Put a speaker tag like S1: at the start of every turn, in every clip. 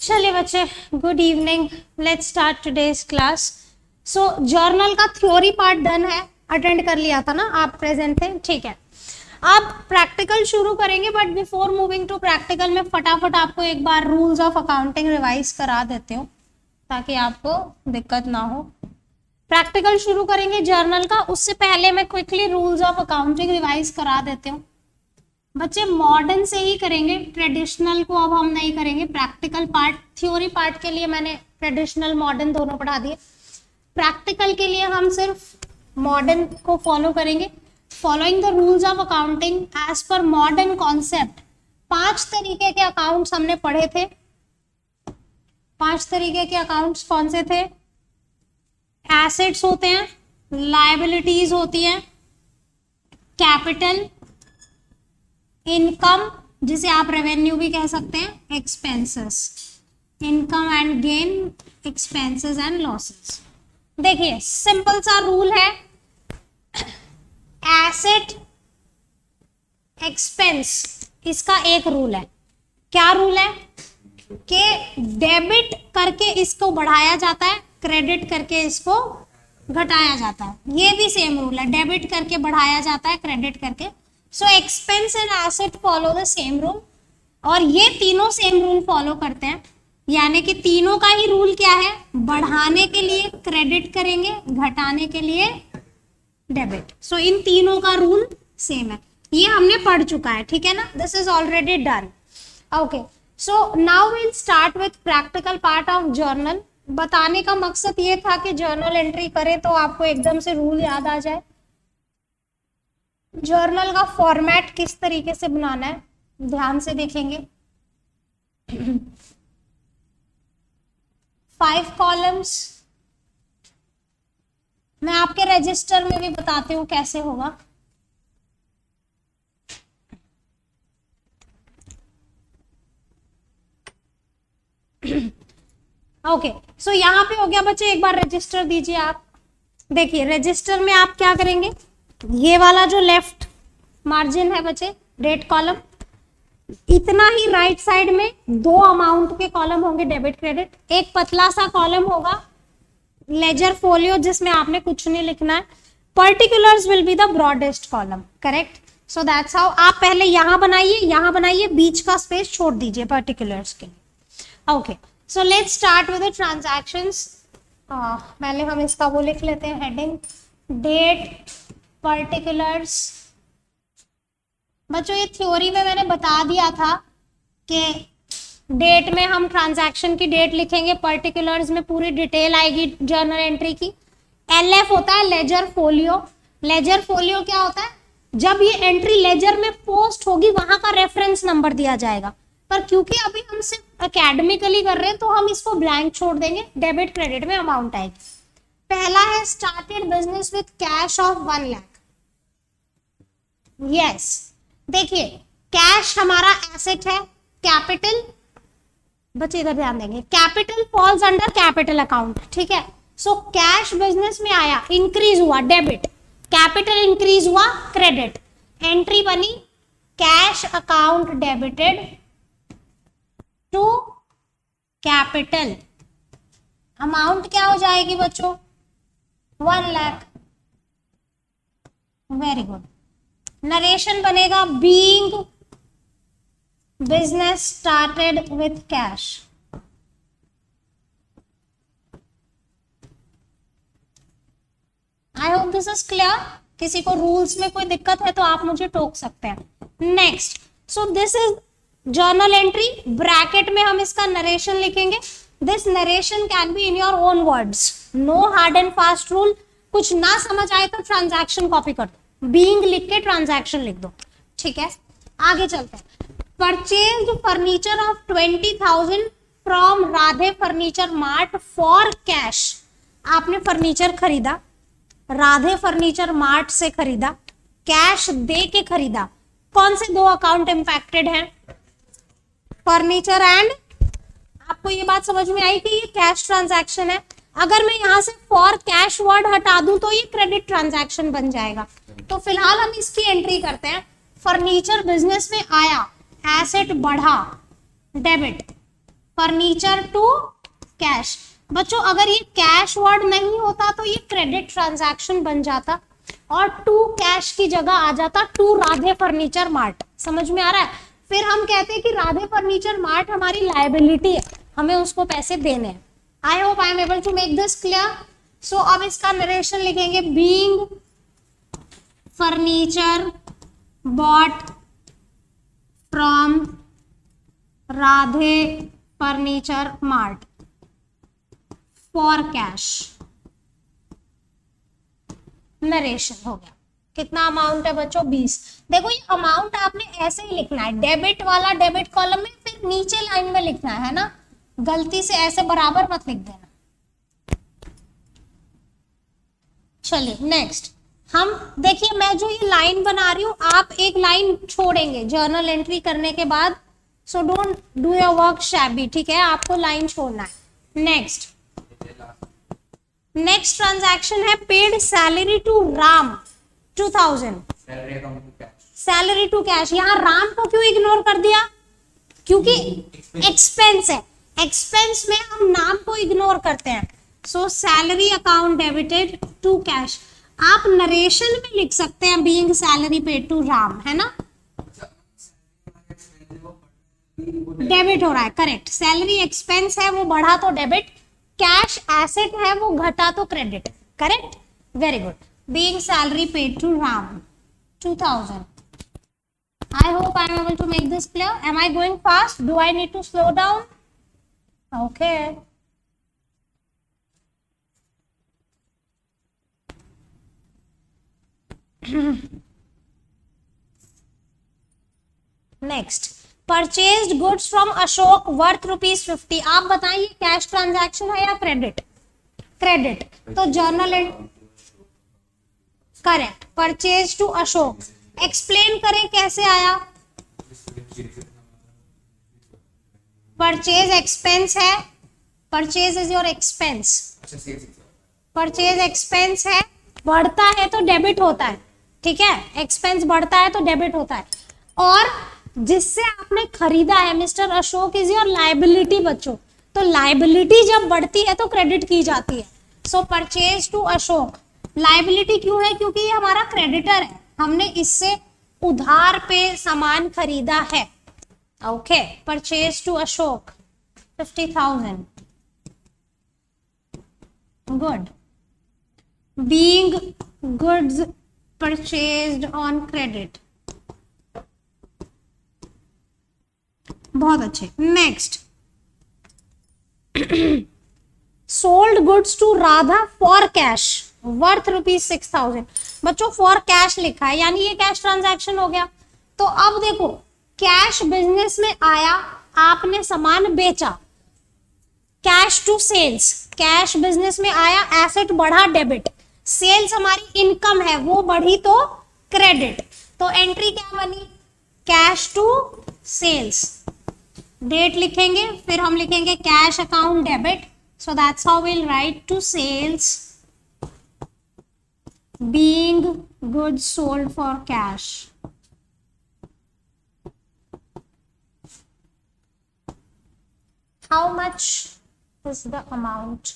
S1: चलिए बच्चे, good evening. Let's start today's class. So journal का थ्योरी पार्ट डन है, अटेंड कर लिया था ना, आप प्रेजेंट थे, ठीक है। अब प्रैक्टिकल शुरू करेंगे, but before moving to practical में फटाफट आपको एक बार रूल्स ऑफ अकाउंटिंग रिवाइज करा देते हो ताकि आपको दिक्कत ना हो। प्रैक्टिकल शुरू करेंगे जर्नल का, उससे पहले मैं quickly rules of accounting revise करा देती हूँ। बच्चे मॉडर्न से ही करेंगे, ट्रेडिशनल को अब हम नहीं करेंगे। प्रैक्टिकल पार्ट, थ्योरी पार्ट के लिए मैंने ट्रेडिशनल मॉडर्न दोनों पढ़ा दिए। प्रैक्टिकल के लिए हम सिर्फ मॉडर्न को फॉलो करेंगे। Following the rules of accounting as per modern concept. 5 तरीके के अकाउंट्स हमने पढ़े थे। 5 तरीके के अकाउंट्स कौन से थे? एसेट्स होते हैं, लायबिलिटीज होती हैं, कैपिटल, इनकम जिसे आप रेवेन्यू भी कह सकते हैं, expenses, income and gain, expenses and losses. देखिए सिंपल सा रूल है, एसेट एक्सपेंस, इसका एक रूल है। क्या रूल है? कि डेबिट करके इसको बढ़ाया जाता है, क्रेडिट करके इसको घटाया जाता है। ये भी सेम रूल है, डेबिट करके बढ़ाया जाता है, क्रेडिट करके। So expense and asset follow the same rule, और ये तीनों सेम रूल फॉलो करते हैं। यानी कि तीनों का ही रूल क्या है? बढ़ाने के लिए क्रेडिट करेंगे, घटाने के लिए डेबिट। सो इन तीनों का रूल सेम है, ये हमने पढ़ चुका है, ठीक है ना। This is already done. Okay, so now will start with practical part of journal. बताने का मकसद ये था कि जर्नल एंट्री करें तो आपको एकदम से रूल याद आ जाए। जर्नल का फॉर्मेट किस तरीके से बनाना है ध्यान से देखेंगे। 5 कॉलम्स, मैं आपके रजिस्टर में भी बताती हूँ कैसे होगा। ओके, सो यहाँ पे हो गया बच्चे। एक बार रजिस्टर दीजिए आप। देखिए रजिस्टर में आप क्या करेंगे, ये वाला जो लेफ्ट मार्जिन है बच्चे, डेट कॉलम, इतना ही राइट साइड में 2 अमाउंट के कॉलम होंगे, डेबिट क्रेडिट। एक पतला सा कॉलम होगा लेजर फोलियो, जिसमें आपने कुछ नहीं लिखना है। Particulars will be the broadest column, correct. So that's how. आप पहले यहाँ बनाइए, बीच का स्पेस छोड़ दीजिए पर्टिकुलर्स के लिए। Okay, so let's start with the transactions. पहले हम इसका वो लिख लेते हैं, हेडिंग डेट, पर्टिकुलर्स। बच्चों ये थ्योरी में मैंने बता दिया था कि डेट में हम ट्रांजैक्शन की डेट लिखेंगे, पर्टिकुलर्स में पूरी डिटेल आएगी जर्नल एंट्री की। एलएफ होता है लेजर फोलियो। लेजर फोलियो क्या होता है? जब ये एंट्री लेजर में पोस्ट होगी वहां का रेफरेंस नंबर दिया जाएगा, पर क्योंकि अभी हम सिर्फ एकेडमिकली कर रहे हैं तो हम इसको ब्लैंक छोड़ देंगे। डेबिट क्रेडिट में अमाउंट आएगी। पहला है started business with cash of 1 lakh. Yes, देखिए कैश हमारा एसेट है। कैपिटल, बच्चे इधर ध्यान देंगे, capital falls under capital account, ठीक है। सो कैश बिजनेस में आया, इंक्रीज हुआ डेबिट, कैपिटल इंक्रीज हुआ क्रेडिट, एंट्री बनी cash account debited to capital. Amount क्या हो जाएगी बच्चों? 1 लाख। Very good. नरेशन बनेगा being business started with cash. I hope this is clear. किसी को रूल्स में कोई दिक्कत है तो आप मुझे टोक सकते हैं। Next, so this is journal entry. Bracket में हम इसका नरेशन लिखेंगे। This narration can be in your own words, no hard and fast rule. कुछ ना समझ आए तो ट्रांजैक्शन कॉपी कर दो, बीइंग लिख के ट्रांजैक्शन लिख दो, ठीक है। आगे चलते हैं। Purchase furniture of 20,000 from Radhe furniture mart for cash. आपने फर्नीचर खरीदा, राधे फर्नीचर मार्ट से खरीदा, कैश दे के खरीदा। कौन से 2 अकाउंट इंपैक्टेड हैं? फर्नीचर एंड, आपको ये बात समझ में आई कि ये कैश ट्रांजैक्शन है। अगर मैं यहां से फॉर कैश वर्ड हटा दूं तो ये क्रेडिट ट्रांजैक्शन बन जाएगा। तो फिलहाल हम इसकी एंट्री करते हैं। फर्नीचर बिजनेस में आया, एसेट बढ़ा, डेबिट, फर्नीचर टू कैश। बच्चों अगर ये कैश वर्ड नहीं होता तो ये क्रेडिट ट्रांजैक्शन बन जाता और टू कैश की जगह आ जाता टू राधे फर्नीचर मार्ट। समझ में आ रहा है? फिर हम कहते हैं कि राधे फर्नीचर मार्ट हमारी लायबिलिटी है, हमें उसको पैसे देने हैं। I hope I am able to make this clear. So अब इसका नरेशन लिखेंगे, being furniture bought from Radhe furniture mart for cash. Narration हो गया। कितना अमाउंट है बच्चों? 20। देखो ये अमाउंट आपने ऐसे ही लिखना है, डेबिट वाला डेबिट कॉलम में, फिर नीचे लाइन में लिखना है ना, गलती से ऐसे बराबर मत लिख देना। चलिए नेक्स्ट हम देखिए, मैं जो ये लाइन बना रही हूं आप एक लाइन छोड़ेंगे जर्नल एंट्री करने के बाद। So don't do your work shabby, ठीक है? आपको लाइन छोड़ना है। नेक्स्ट ट्रांजैक्शन है paid salary to Ram 2000। Salary to cash. यहाँ राम को क्यों इग्नोर कर दिया? क्योंकि एक्सपेंस है, एक्सपेंस में हम नाम को इग्नोर करते हैं। So salary account debited to cash. आप नरेशन में लिख सकते हैं being salary paid to Ram, है ना? डेबिट हो रहा है, करेक्ट। सैलरी एक्सपेंस है वो बढ़ा तो डेबिट, कैश एसेट है वो घटा तो credit, correct? Very good. Being salary paid to Ram 2000। I hope I am able to make this clear. Am I going fast? Do I need to slow down? Okay. Next, purchased goods from Ashok worth ₹50। आप बताइए cash transaction है या credit? Credit. तो journal correct, purchase to Ashok. Explain करें कैसे आया? Purchase expense है, purchase is your expense, purchase expense है, बढ़ता है तो डेबिट होता है, ठीक है? एक्सपेंस बढ़ता है तो डेबिट होता है। और जिससे आपने खरीदा है mister Ashok is your liability बच्चों, तो लायबिलिटी जब बढ़ती है तो क्रेडिट की जाती है। So purchase to Ashok liability क्यों है? क्योंकि ये हमारा क्रेडिटर है, हमने इससे उधार पे सामान खरीदा है। Okay, purchase to Ashok 50,000। Good. Being goods purchased on credit. बहुत अच्छे। Next, sold goods to Radha for cash worth ₹6,000। बच्चों फॉर कैश लिखा है यानी ये कैश ट्रांजैक्शन हो गया। तो अब देखो कैश बिजनेस में आया, आपने सामान बेचा, cash to sales, cash business में आया, एसेट बढ़ा डेबिट, सेल्स हमारी इनकम है वो बढ़ी तो क्रेडिट। तो एंट्री क्या बनी? Cash to sales. डेट लिखेंगे, फिर हम लिखेंगे cash account debit. So that's how we'll write to sales being goods sold for cash। How much is the amount?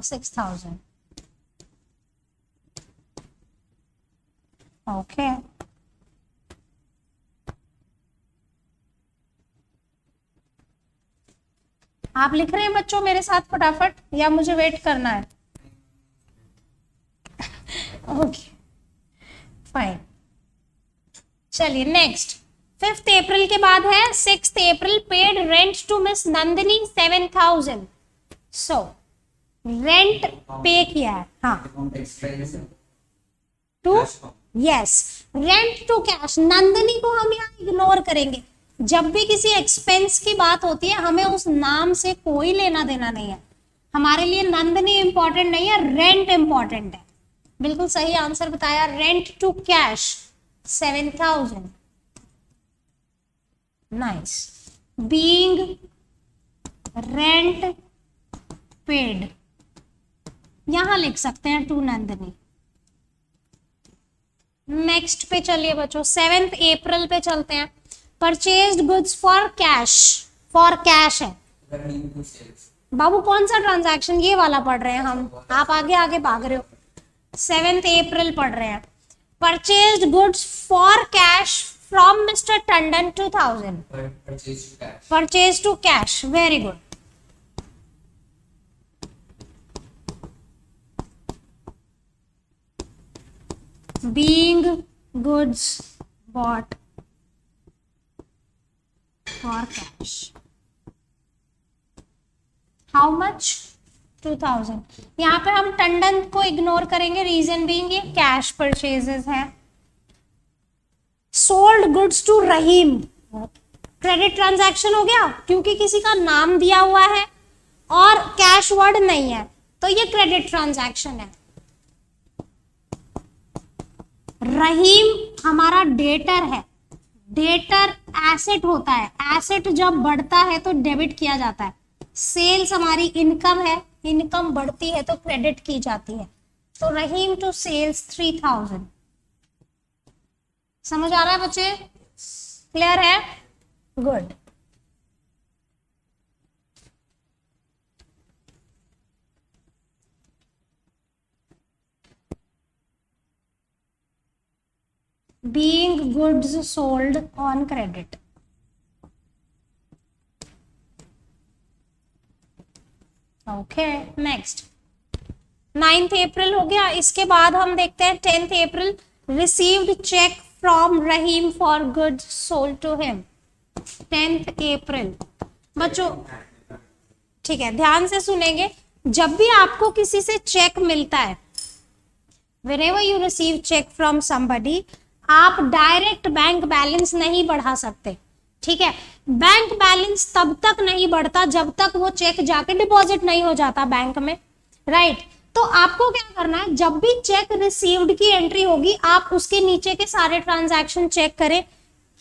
S1: 6,000। Okay। आप लिख रहे हैं बच्चों मेरे साथ फटाफट या मुझे वेट करना है? Okay fine. चलिए नेक्स्ट, 5th अप्रैल के बाद है 6th April. Paid rent to miss Nandini 7,000। So rent पे किया है, हाँ, to yes, rent to cash. Nandini को हम यहाँ इग्नोर करेंगे। जब भी किसी एक्सपेंस की बात होती है हमें उस नाम से कोई लेना देना नहीं है। हमारे लिए नंदिनी इंपॉर्टेंट नहीं है, रेंट इंपॉर्टेंट है। बिल्कुल सही आंसर बताया। Rent to cash 7,000। Nice. Being rent paid यहां लिख सकते हैं टू नंदिनी। नेक्स्ट पे चलिए बच्चों, 7th अप्रैल पे चलते हैं। Purchased goods for cash for cash है। बाबू कौन सा ट्रांजैक्शन, ये वाला पढ़ रहे हैं हम, आप आगे आगे भाग रहे हो। 7 अप्रैल पढ़ रहे हैं। Purchased goods for cash from mister Tandon 2000। Purchase to cash, very good. being goods bought for cash, how much? 2000। यहाँ पे हम टंडन को इग्नोर करेंगे, रीजन बीइंग ये कैश परचेजेस है। Sold goods to Rahim, credit transaction हो गया क्योंकि किसी का नाम दिया हुआ है और कैश वर्ड नहीं है, तो ये क्रेडिट ट्रांजैक्शन है। रहीम हमारा डेटर है, डेटर एसेट होता है, एसेट जब बढ़ता है तो डेबिट किया जाता है। सेल्स हमारी इनकम है, इनकम बढ़ती है तो क्रेडिट की जाती है। तो रहीम टू सेल्स 3000। समझ आ रहा है बच्चे? क्लियर है? Good. being goods sold on credit। Okay, next 9 April हो गया। इसके बाद हम देखते हैं 10 April, received cheque from Rahim for goods sold to him. 10 April बच्चों, ठीक है, ध्यान से सुनेंगे। जब भी आपको किसी से चेक मिलता है, whenever you receive check from somebody, आप डायरेक्ट बैंक बैलेंस नहीं बढ़ा सकते, ठीक है। बैंक बैलेंस तब तक नहीं बढ़ता जब तक वो चेक जाके डिपॉजिट नहीं हो जाता बैंक में, राइट। तो आपको क्या करना है, जब भी चेक रिसीव्ड की एंट्री होगी, आप उसके नीचे के सारे ट्रांजैक्शन चेक करें,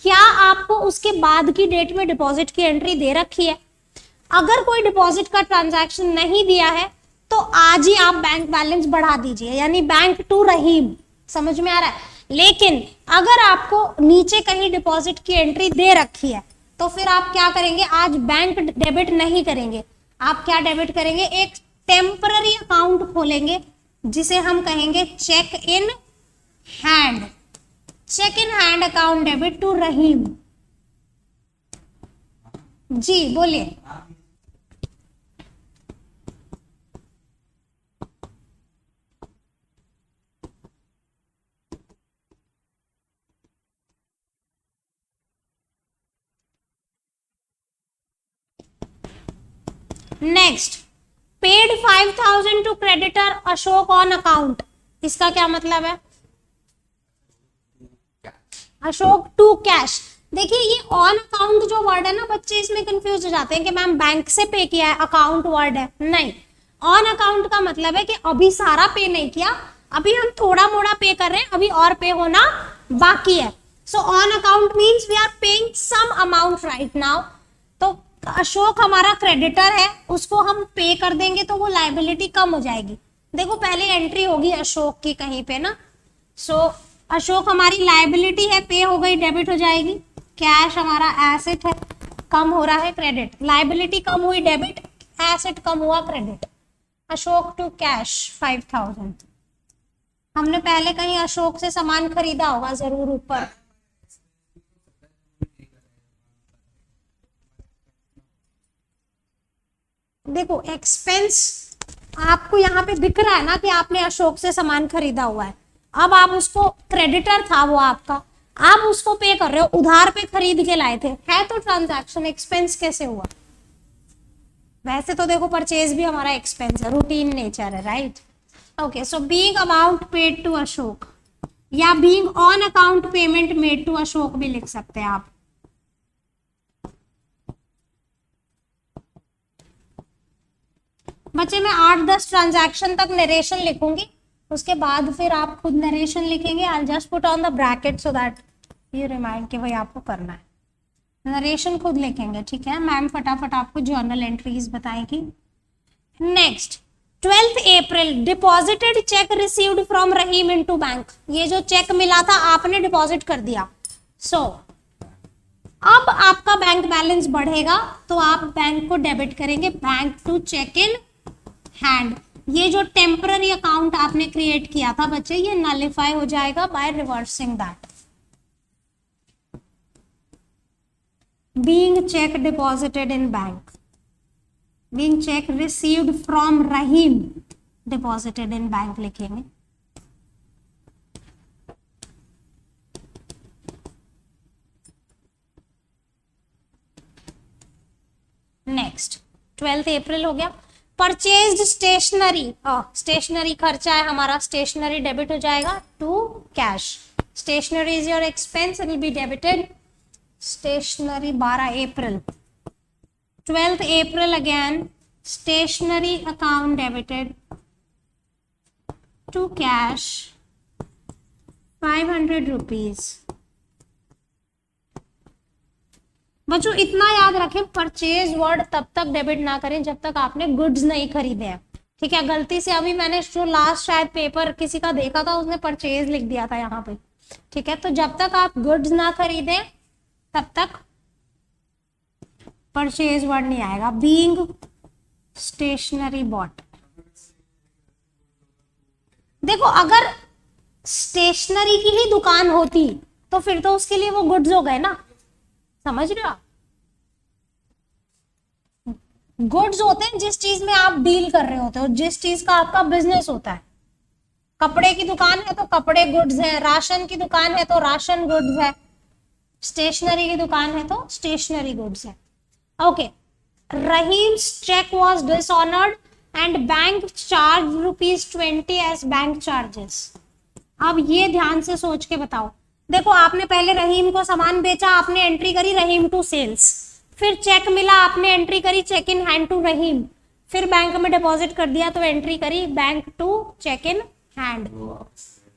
S1: क्या आपको उसके बाद की डेट में डिपॉजिट की एंट्री दे रखी है। अगर कोई डिपॉजिट का ट्रांजैक्शन नहीं दिया है तो आज ही आप बैंक बैलेंस बढ़ा दीजिए, यानी बैंक टू रहीम। समझ में आ रहा है? लेकिन अगर आपको नीचे कहीं डिपॉजिट की एंट्री दे रखी है तो फिर आप क्या करेंगे, आज बैंक डेबिट नहीं करेंगे। आप क्या डेबिट करेंगे, एक टेम्पररी अकाउंट खोलेंगे जिसे हम कहेंगे cheque in hand. Cheque in hand account debit to Rahim. जी बोलिए। Next, paid 5000 to creditor Ashok on account. इसका क्या मतलब है, अशोक टू कैश। देखिए ये ऑन अकाउंट जो वर्ड है ना, बच्चे इसमें कंफ्यूज हो जाते हैं कि मैम बैंक से पे किया है, अकाउंट वर्ड है। नहीं, ऑन अकाउंट का मतलब है कि अभी सारा पे नहीं किया, अभी हम थोड़ा मोड़ा पे कर रहे हैं, अभी और पे होना बाकी है। So on account means we are paying some amount right now. तो अशोक हमारा क्रेडिटर है, उसको हम पे कर देंगे तो वो लायबिलिटी कम हो जाएगी। देखो पहले एंट्री होगी अशोक की कहीं पे ना, सो अशोक हमारी लायबिलिटी है, पे हो गई, डेबिट हो जाएगी। कैश हमारा एसेट है, कम हो रहा है क्रेडिट। लायबिलिटी कम हुई डेबिट, एसेट कम हुआ क्रेडिट। Ashok to cash 5000। हमने पहले कहीं अशोक से सामान खरीदा होगा जरूर ऊपर। देखो एक्सपेंस आपको यहाँ पे दिख रहा है ना कि आपने अशोक से सामान खरीदा हुआ है, अब आप उसको, क्रेडिटर था वो आपका, आप उसको पे कर रहे हो, उधार पे खरीद के लाए थे, है तो ट्रांजैक्शन, एक्सपेंस कैसे हुआ। वैसे तो देखो परचेज भी हमारा एक्सपेंस है, रूटीन नेचर है, right. Okay, so being amount paid to Ashok या being on account payment made to Ashok भी लिख सकते हैं आप। बच्चे मैं 8-10 ट्रांजैक्शन तक नरेशन लिखूंगी, उसके बाद फिर आप खुद नरेशन लिखेंगे। I just put on the bracket so that you remind कि भाई आपको करना है। नरेशन खुद लिखेंगे, ठीक है। मैम फटाफट आपको जर्नल एंट्रीज बताएगी। Next 12 April, deposited check received from Rahim into bank. ये जो चेक मिला था आपने डिपॉजिट कर दिया। सो अब आपका बैंक बैलेंस बढ़ेगा तो आप बैंक को डेबिट करेंगे, bank to cheque in hand. ये जो टेम्पररी अकाउंट आपने क्रिएट किया था बच्चे, ये नलिफाई हो जाएगा by reversing that. Being check deposited in bank, being check received from Rahim deposited in bank लिखेंगे। नेक्स्ट 12 अप्रैल हो गया। परचेज्ड स्टेशनरी, स्टेशनरी खर्चा है हमारा, स्टेशनरी डेबिट हो जाएगा to cash. Stationery is your expense, it will be debited. Stationery 12 April. 12 April again stationery account debited to cash 500 rupees. बच्चों इतना याद रखें, परचेज वर्ड तब तक डेबिट ना करें जब तक आपने गुड्स नहीं खरीदे हैं, ठीक है। गलती से अभी मैंने जो लास्ट शायद पेपर किसी का देखा था उसने परचेज लिख दिया था यहाँ पे, ठीक है। तो जब तक आप गुड्स ना खरीदें तब तक परचेज वर्ड नहीं आएगा। बीइंग स्टेशनरी बॉट, देखो अगर स्टेशनरी की ही दुकान होती तो फिर तो उसके लिए वो गुड्स हो गए ना, समझ रहे हो आप। गुड्स होते हैं जिस चीज में आप डील कर रहे होते हो, जिस चीज का आपका बिजनेस होता है। कपड़े की दुकान है तो कपड़े गुड्स है, राशन की दुकान है तो राशन गुड्स है, स्टेशनरी की दुकान है तो स्टेशनरी गुड्स है। Okay, Rahim's cheque was dishonoured and bank charge ₹20 as bank charges. अब ये ध्यान से सोच के बताओ, देखो आपने पहले रहीम को सामान बेचा, आपने एंट्री करी रहीम टू सेल्स, फिर चेक मिला, आपने एंट्री करी cheque in hand to Rahim, फिर बैंक में डिपॉजिट कर दिया तो एंट्री करी bank to cheque in hand.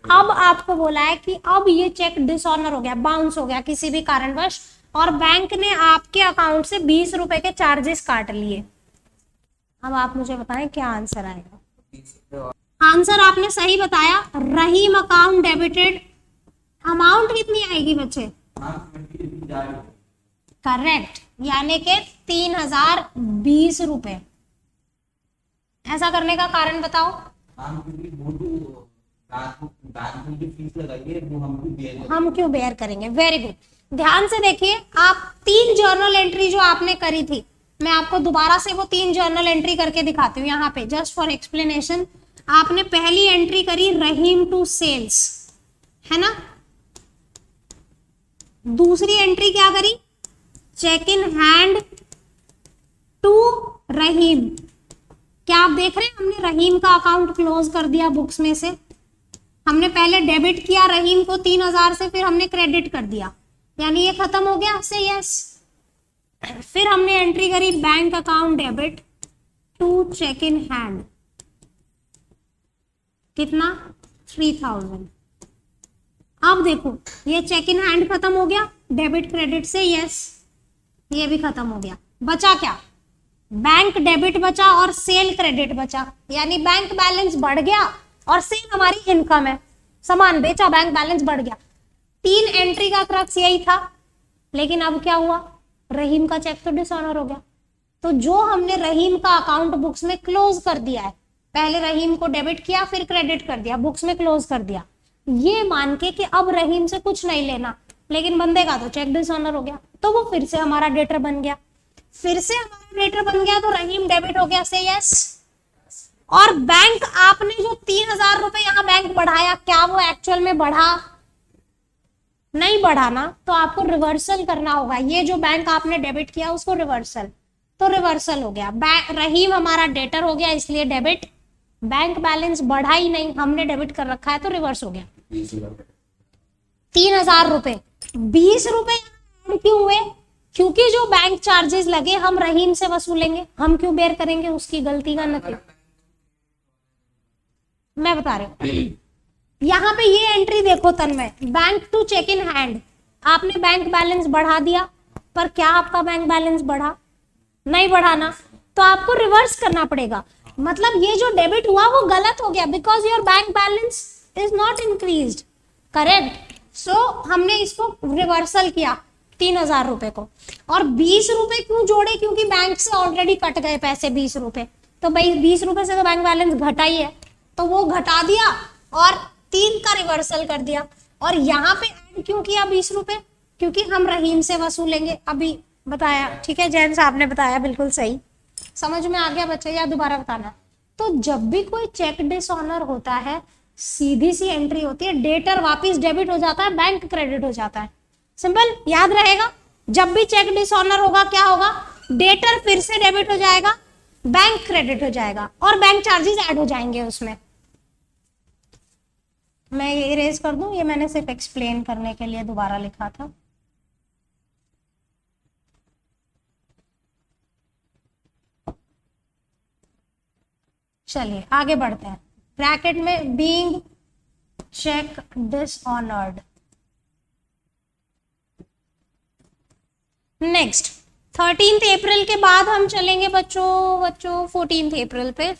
S1: अब आपको बोला है कि अब ये चेक डिसऑनर हो गया, बाउंस हो गया किसी भी कारणवश, और बैंक ने आपके अकाउंट से 20 रुपए के चार्जेस काट लिए। अब आप मुझे बताएं क्या आंसर आएगा। आंसर आपने सही बताया, रहीम अकाउंट डेबिटेड। अमाउंट कितनी आएगी बच्चे? करेक्ट, यानी कि 3020 रुपए। ऐसा करने का कारण बताओ। हम क्यों बेयर करेंगे? Very good. ध्यान से देखिए, आप 3 जर्नल एंट्री जो आपने करी थी, मैं आपको दोबारा से वो 3 जर्नल एंट्री करके दिखाती हूँ यहाँ पे जस्ट फॉर एक्सप्लेनेशन। आपने पहली एंट्री करी रहीम टू सेल्स, है ना। दूसरी एंट्री क्या करी? चेक इन हैंड टू रहीम। क्या आप देख रहे हैं, हमने रहीम का अकाउंट क्लोज कर दिया बुक्स में से। हमने पहले डेबिट किया रहीम को 3000 से, फिर हमने क्रेडिट कर दिया, यानी ये खत्म हो गया से यस। फिर हमने एंट्री करी bank account debit to cheque in hand, कितना? 3000। अब देखो ये चेक इन हैंड खत्म हो गया, डेबिट क्रेडिट से यस, ये भी खत्म हो गया। बचा क्या? बैंक डेबिट बचा और सेल क्रेडिट बचा, यानी बैंक बैलेंस बढ़ गया और सेल हमारी इनकम है, सामान बेचा बैंक बैलेंस बढ़ गया। 3 एंट्री का क्रक्स यही था, लेकिन अब क्या हुआ? रहीम का चेक तो डिसऑनर हो गया। तो जो हमने रहीम का अकाउंट बुक्स में क्लोज कर दिया है, पहले रहीम को डेबिट किया फिर क्रेडिट कर दिया, बुक्स में क्लोज कर दिया, ये मान के कि अब रहीम से कुछ नहीं लेना, लेकिन बंदे का तो चेक डिसऑनर हो गया, तो वो फिर से हमारा डेटर बन गया। फिर से हमारा डेटर बन गया तो रहीम डेबिट हो गया से यस। और बैंक, आपने जो 3000 रुपए यहाँ बैंक बढ़ाया, क्या वो एक्चुअल में बढ़ा? नहीं बढ़ा ना, तो आपको रिवर्सल करना होगा। ये जो बैंक आपने डेबिट किया उसको रिवर्सल, तो रिवर्सल हो गया। रहीम हमारा डेटर हो गया इसलिए डेबिट, बैंक बैलेंस बढ़ा ही नहीं, हमने डेबिट कर रखा है तो रिवर्स हो गया। 3000 रुपए, 20 रुपए क्यों हुए? क्योंकि जो बैंक चार्जेस लगे हम रहीम से वसूलेंगे, हम क्यों बेयर करेंगे उसकी गलती का नतीजा। मैं बता रही हूँ, यहाँ पे ये एंट्री देखो Tanmay, bank to cheque in hand, आपने बैंक बैलेंस बढ़ा दिया, पर क्या आपका बैंक बैलेंस बढ़ा? नहीं बढ़ा ना, तो आपको रिवर्स करना पड़ेगा। मतलब ये जो डेबिट हुआ वो गलत हो गया, because your bank balance is not increased, correct. So हमने इसको रिवर्सल किया, 3,000 रुपए को। और 20 रुपए क्यों जोड़े, क्योंकि बैंक से ऑलरेडी कट गए पैसे 20 रुपए, तो भाई 20 रुपए से तो बैंक बैलेंस घटा ही है, तो वो घटा दिया और 3 का रिवर्सल कर दिया। और यहाँ पे ऐड क्यों किया 20 रुपए, क्योंकि हम रहीम से वसूलेंगे, अभी बताया, ठीक है, जैन साहब ने बताया, बिल्कुल सही। समझ में आ गया बच्चे, या दोबारा बताना? तो जब भी कोई चेक डिसऑनर होता है, सीधी सी एंट्री होती है, डेटर वापस डेबिट हो जाता है, बैंक क्रेडिट हो जाता है। सिंपल, याद रहेगा। जब भी चेक डिसऑनर होगा क्या होगा, डेटर फिर से डेबिट हो जाएगा, बैंक क्रेडिट हो जाएगा और बैंक चार्जेस ऐड हो जाएंगे उसमें। मैं ये इरेज कर दूं, ये मैंने सिर्फ एक्सप्लेन करने के लिए दोबारा लिखा था। चलिए आगे बढ़ते हैं। ब्रैकेट में being cheque dishonoured. Next 13 April के बाद हम चलेंगे बच्चों 14 अप्रैल पे।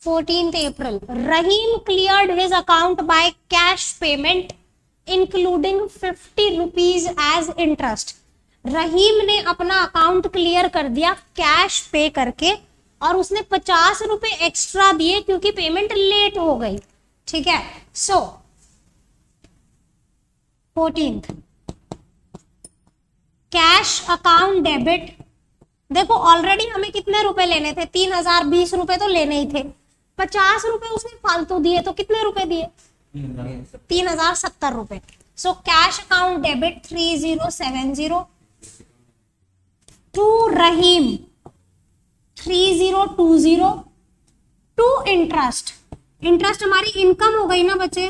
S1: 14 April, Rahim cleared his account by cash payment including 50 rupees as interest. Rahim ने अपना अकाउंट क्लियर कर दिया कैश पे करके, और उसने 50 रुपए एक्स्ट्रा दिए क्योंकि पेमेंट लेट हो गई, ठीक है। सो 14 कैश अकाउंट डेबिट। देखो ऑलरेडी हमें कितने रुपए लेने थे, 3,020 रुपए तो लेने ही थे, 50 रुपए उसने फालतू दिए, तो कितने रुपए दिए, 3,070 रुपए। So cash account debit 3070 to Rahim 3020 to interest. Interest हमारी इनकम हो गई ना बच्चे,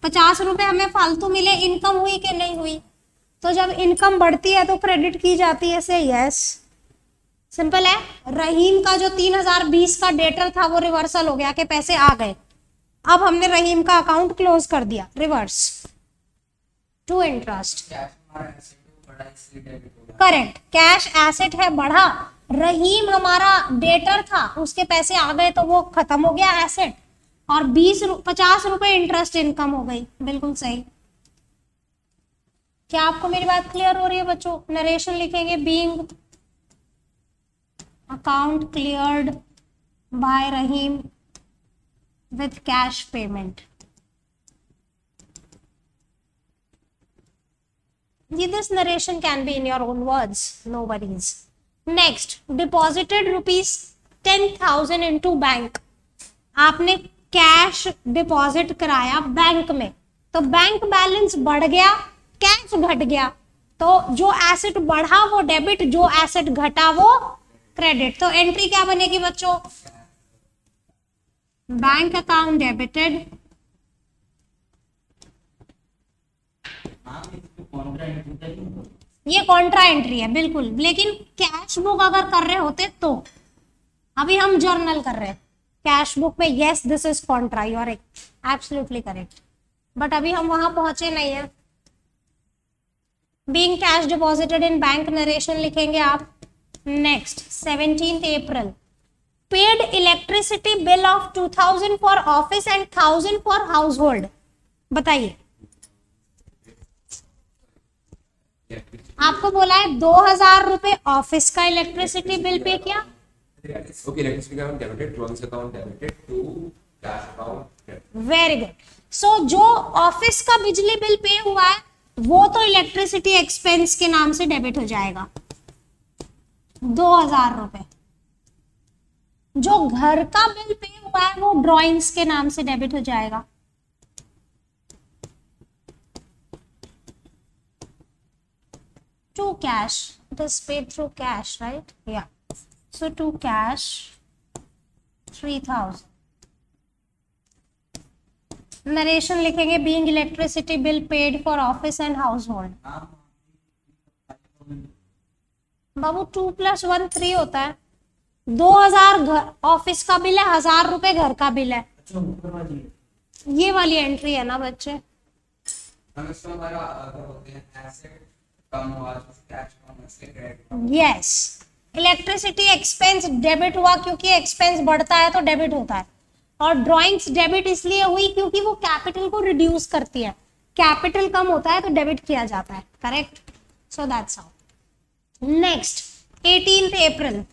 S1: 50 रुपए हमें फालतू मिले, इनकम हुई कि नहीं हुई? तो जब इनकम बढ़ती है तो क्रेडिट की जाती है, से यस, सिंपल है। रहीम का जो 3020 का डेटर था वो रिवर्सल हो गया कि पैसे आ गए, अब हमने रहीम का अकाउंट क्लोज कर दिया, reverse to interest. Correct, cash asset है बढ़ा, रहीम हमारा डेटर था, उसके पैसे आ गए तो वो खत्म हो गया एसेट, और 50 रुपए इंटरेस्ट इनकम हो गई, बिल्कुल सही। क्या आपको मेरी बात क्लियर हो रही है बच्चों? नरेशन लिखेंगे being account cleared by Rahim with cash payment. This narration can be in your own words, no worries. Next, deposited rupees 10,000 into bank. आपने कैश डिपॉजिट कराया बैंक में, तो बैंक बैलेंस बढ़ गया, कैश घट गया, तो जो एसेट बढ़ा वो डेबिट, जो एसेट घटा वो क्रेडिट। तो एंट्री क्या बनेगी बच्चों? बैंक अकाउंट डेबिटेड ये कॉन्ट्रा एंट्री है बिल्कुल, लेकिन कैश बुक अगर कर रहे होते तो, अभी हम जर्नल कर रहे हैं कैश बुक में, yes this is contra, you are absolutely correct, but अभी हम वहां पहुंचे नहीं है। Being cash deposited in bank narration लिखेंगे आप। Next 17 April, paid electricity bill of 2000 for office and 1000 for household. बताइए, आपको बोला है 2000 रुपए ऑफिस का इलेक्ट्रिसिटी बिल पे किया,
S2: Okay, electricity account debited, drawings account debited to cash account.
S1: Very good. So जो ऑफिस का बिजली बिल पे हुआ है वो तो इलेक्ट्रिसिटी एक्सपेंस के नाम से डेबिट हो जाएगा 2000 रुपए। जो घर का बिल पे हुआ है वो ड्राइंग्स के नाम से डेबिट हो जाएगा। To cash, it is paid through cash, right? Yeah. So to cash 3000. Narration लिखेंगे being electricity bill paid for office and house hold. बाबू 2 + 1 3 होता है। 2000 घर ऑफिस का बिल है, 1000 रुपए घर का बिल है। ये वाली एंट्री है ना बच्चे। यस, इलेक्ट्रिसिटी एक्सपेंस डेबिट हुआ क्योंकि एक्सपेंस बढ़ता है तो डेबिट होता है, और ड्राइंग्स डेबिट इसलिए हुई क्योंकि वो कैपिटल को रिड्यूस करती है। कैपिटल कम होता है तो डेबिट किया जाता है, correct? So that's how. Next 18th April,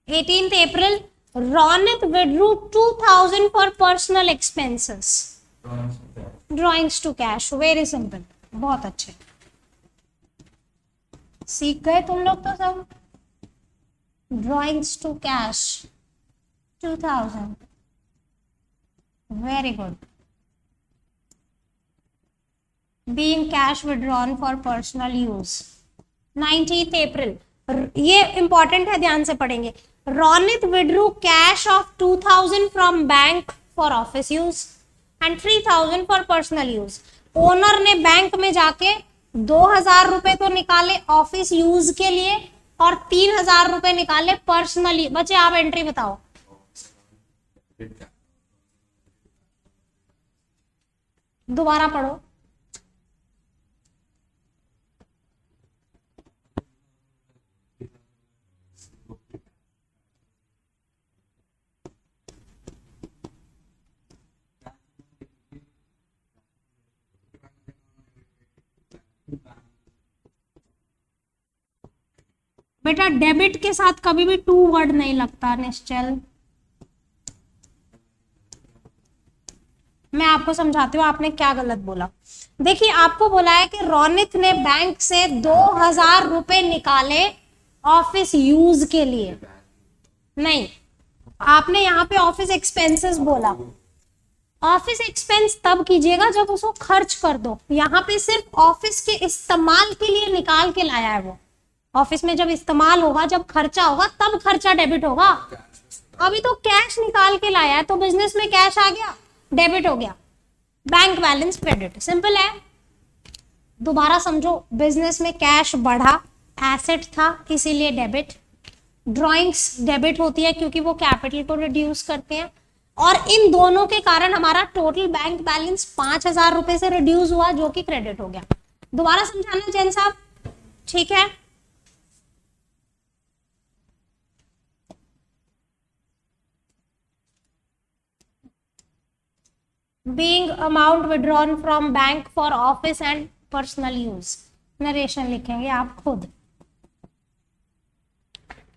S1: 18th April Ronit withdrew 2000 for personal expenses. Drawings to cash, very simple, बहुत अच्छे, सीख गए तुम लोग तो सब। Drawings to cash 2000, very good. Being cash withdrawn for personal use. 19th April, ये important है, ध्यान से पढ़ेंगे। Ronit withdrew cash of 2000 from bank for office use and 3000 for personal use. Owner ने बैंक में जाके 2000 रुपए तो निकाले ऑफिस यूज के लिए और 3000 रुपए निकाले पर्सनली। बच्चे आप एंट्री बताओ, दोबारा पढ़ो। बेटा डेबिट के साथ कभी भी टू वर्ड नहीं लगता निश्चल। मैं आपको समझाती हूँ आपने क्या गलत बोला। देखिए आपको बोला है कि रोनित ने बैंक से 2000 रुपए निकाले ऑफिस यूज के लिए, नहीं, आपने यहाँ पे ऑफिस एक्सपेंसेस बोला। ऑफिस एक्सपेंस तब कीजिएगा जब उसको खर्च कर दो। यहाँ पे सिर्फ ऑफिस के इस्तेमाल के लिए निकाल के लाया है वो। ऑफिस में जब इस्तेमाल होगा, जब खर्चा होगा, तब खर्चा डेबिट होगा। अभी तो कैश निकाल के लाया है तो बिजनेस में कैश आ गया, डेबिट हो गया। बैंक बैलेंस क्रेडिट, सिंपल है। दोबारा समझो, बिजनेस में कैश बढ़ा, एसेट था इसीलिए डेबिट। ड्रॉइंग्स डेबिट होती है क्योंकि वो कैपिटल को रिड्यूस करते हैं, और इन दोनों के कारण हमारा टोटल बैंक बैलेंस 5000 रुपए से रिड्यूस हुआ जो कि क्रेडिट हो गया। दोबारा समझाना जैन साहब, ठीक है? Being amount withdrawn from bank for office and personal use. Narration लिखेंगे आप खुद।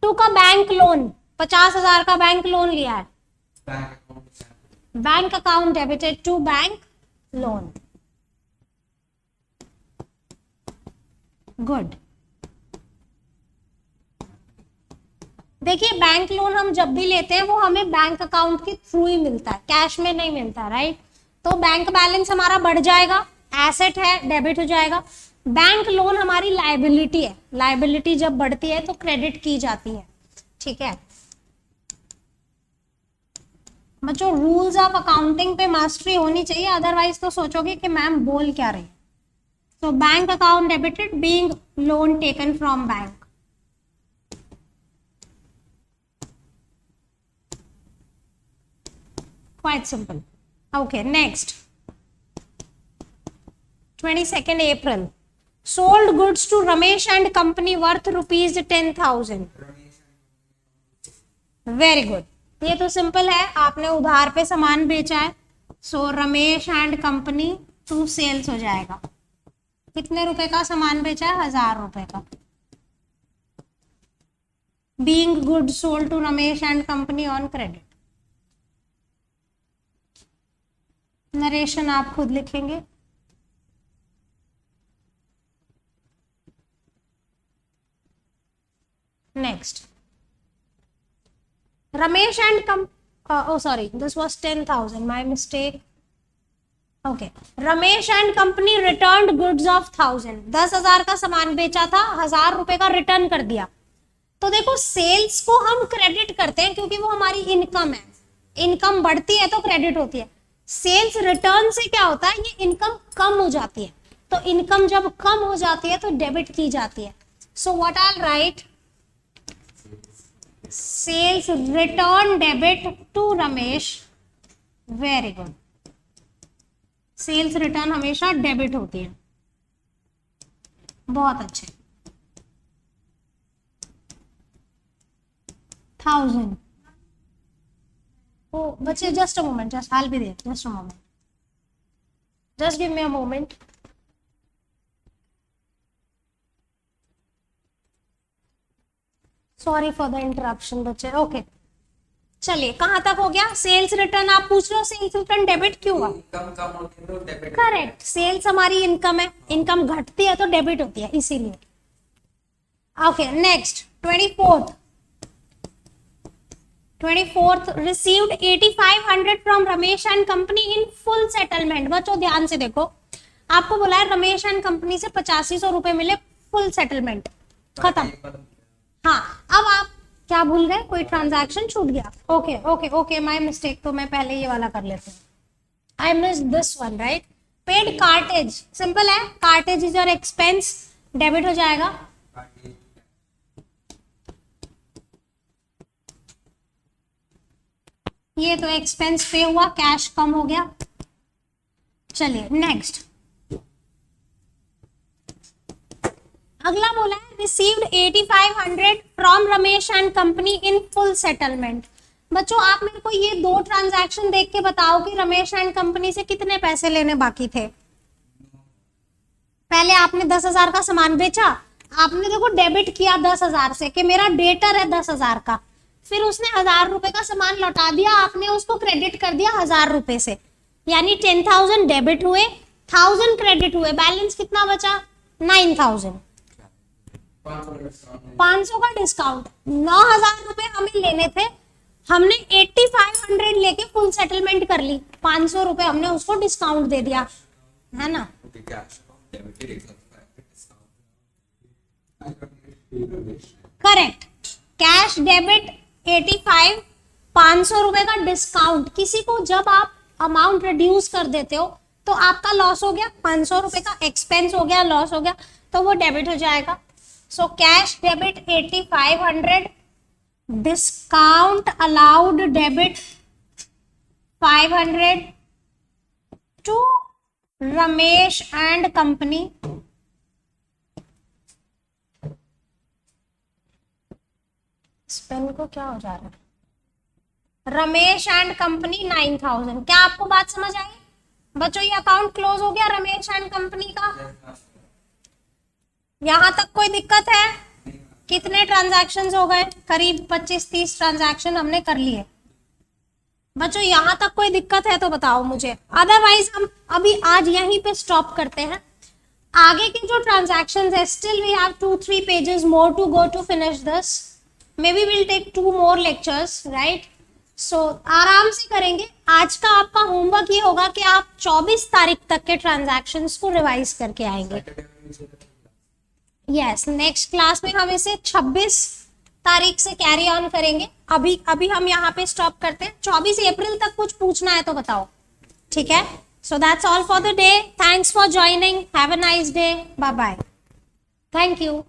S1: टू का बैंक लोन, 50,000 का बैंक लोन लिया है, bank account debited to bank loan, good. देखिए बैंक लोन हम जब भी लेते हैं वो हमें बैंक अकाउंट के थ्रू ही मिलता है, कैश में नहीं मिलता, राइट? तो बैंक बैलेंस हमारा बढ़ जाएगा, एसेट है डेबिट हो जाएगा। बैंक लोन हमारी लायबिलिटी है, लायबिलिटी जब बढ़ती है तो क्रेडिट की जाती है, ठीक है? बच्चों रूल्स ऑफ अकाउंटिंग पे मास्टरी होनी चाहिए, अदरवाइज तो सोचोगे कि मैम बोल क्या रही है। तो bank account debited being loan taken from bank, quite simple. Okay, next 22nd April, sold goods to Ramesh and company worth rupees 10,000. Very good. ये तो सिंपल है, आपने उधार पे सामान बेचा है, so Ramesh and company to sales हो जाएगा। कितने रुपए का सामान बेचा है? 1000 रुपए का। Being good sold to Ramesh and company on credit. Narration आप खुद लिखेंगे। Next Ramesh and oh sorry, this was 10,000, my mistake. Okay, Ramesh and company returned goods of 1000, 10,000 का सामान बेचा था, 1000 रुपए का रिटर्न कर दिया। तो देखो सेल्स को हम क्रेडिट करते हैं क्योंकि वो हमारी इनकम है, इनकम बढ़ती है तो क्रेडिट होती है। सेल्स रिटर्न से क्या होता है, ये इनकम कम हो जाती है, तो इनकम जब कम हो जाती है तो डेबिट की जाती है। So what I write, sales return debit to Ramesh, very good. Sales return हमेशा डेबिट होती है, बहुत अच्छे। 1000 ओ बच्चे just a moment, just I will be there, just a moment, just give me a moment. Sorry for the interruption बच्चे। Okay चलिए कहाँ तक हो गया? सेल्स रिटर्न आप पूछ रहे हो, सेल्स रिटर्न डेबिट क्यों हुआ?
S2: इनकम कम होती है तो डेबिट।
S1: करेक्ट, सेल्स हमारी इनकम है, इनकम घटती है तो डेबिट होती है, इसीलिए। Okay next 24th received 8500 from Ramesh and company in full settlement. बच्चों ध्यान से देखो, आपको बोला है रमेश एंड कंपनी से 8500 रुपए मिले, फुल सेटलमेंट, खत्म। हाँ अब आप क्या भूल गए? कोई ट्रांजैक्शन छूट गया। Okay okay okay my mistake, तो मैं पहले ये वाला कर लेती हूँ। I miss this one right. Paid cartage, simple है, cartage is your expense, debit हो जाएगा। ये तो एक्सपेंस पे हुआ, कैश कम हो गया। चलिए नेक्स्ट, अगला बोला है received 8500 from Ramesh and company in full settlement. बच्चों आप मेरे को ये दो ट्रांजैक्शन देख के बताओ कि रमेश एंड कंपनी से कितने पैसे लेने बाकी थे। पहले आपने 10,000 का सामान बेचा, आपने देखो डेबिट किया 10,000 से कि मेरा डेटर है 10,000 का, फिर उसने 1000 रुपए का सामान लौटा दिया, आपने उसको क्रेडिट कर दिया 1000 रुपए से, यानी 10,000 डेबिट हुए, 1000 क्रेडिट हुए, बैलेंस कितना बचा? 9,000। 500 का डिस्काउंट, 9,000 रुपए हमें लेने थे, हमने 8500 लेके फुल सेटलमेंट कर ली, 500 रुपए हमने उसको डिस्काउंट दे दिया, है ना? करेक्ट, कैश डेबिट 85, 500 रुपए का डिस्काउंट। किसी को जब आप अमाउंट रिड्यूस कर देते हो तो आपका लॉस हो गया, 500 रुपए का एक्सपेंस हो गया, लॉस हो गया, तो वो डेबिट हो जाएगा। So cash debit 8500, discount allowed debit 500 to Ramesh and company. Pen को क्या हो जा रहा है? Ramesh and company 9,000। क्या आपको बात समझ आई बच्चों? ये अकाउंट क्लोज हो गया रमेश एंड कंपनी का। यहां तक कोई दिक्कत है? कितने ट्रांजैक्शंस हो गए? करीब 25-30 ट्रांजैक्शन हमने कर लिए। बच्चों यहां तक कोई दिक्कत है तो बताओ मुझे, अदरवाइज हम अभी आज यहीं पे स्टॉप करते हैं। आगे के जो ट्रांजैक्शंस है, still we have 2-3 pages more to go to finish this. Maybe we'll take 2 more lectures, right? So आराम से करेंगे। आज का आपका होमवर्क ये होगा कि आप 24 तारीख तक के ट्रांजैक्शंस को रिवाइज करके आएंगे। यस, नेक्स्ट क्लास में हम इसे 26 तारीख से कैरी ऑन करेंगे। अभी हम यहाँ पे स्टॉप करते हैं। 24 अप्रैल तक कुछ पूछना है तो बताओ, ठीक है? So that's all for the day. Thanks for joining. Have a nice day. Bye bye. Thank you.